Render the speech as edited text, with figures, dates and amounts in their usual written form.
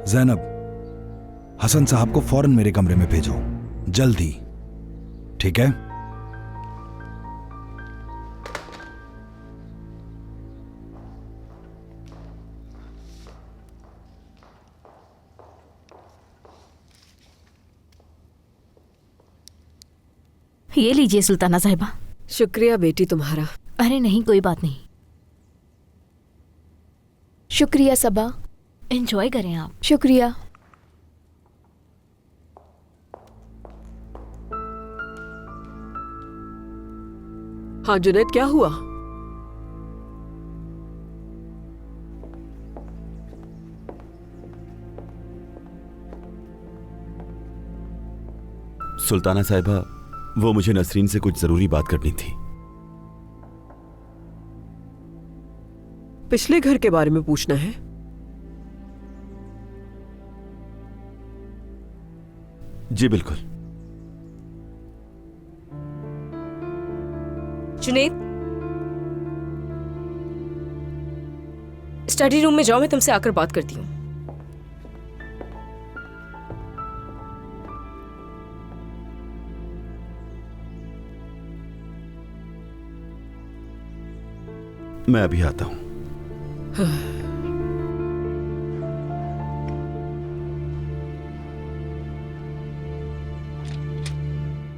जैनब, हसन साहब को फौरन मेरे कमरे में भेजो, जल्दी, ठीक है? ये लीजिए सुल्ताना साहिबा। शुक्रिया बेटी तुम्हारा। अरे नहीं, कोई बात नहीं। शुक्रिया सबा। एंजॉय करें आप। शुक्रिया। हाँ जुनैद, क्या हुआ? सुल्ताना साहिबा, वो मुझे नसरीन से कुछ जरूरी बात करनी थी। पिछले घर के बारे में पूछना है? जी बिल्कुल। जुनैद, स्टडी रूम में जाओ, मैं तुमसे आकर बात करती हूँ। मैं अभी आता हूं।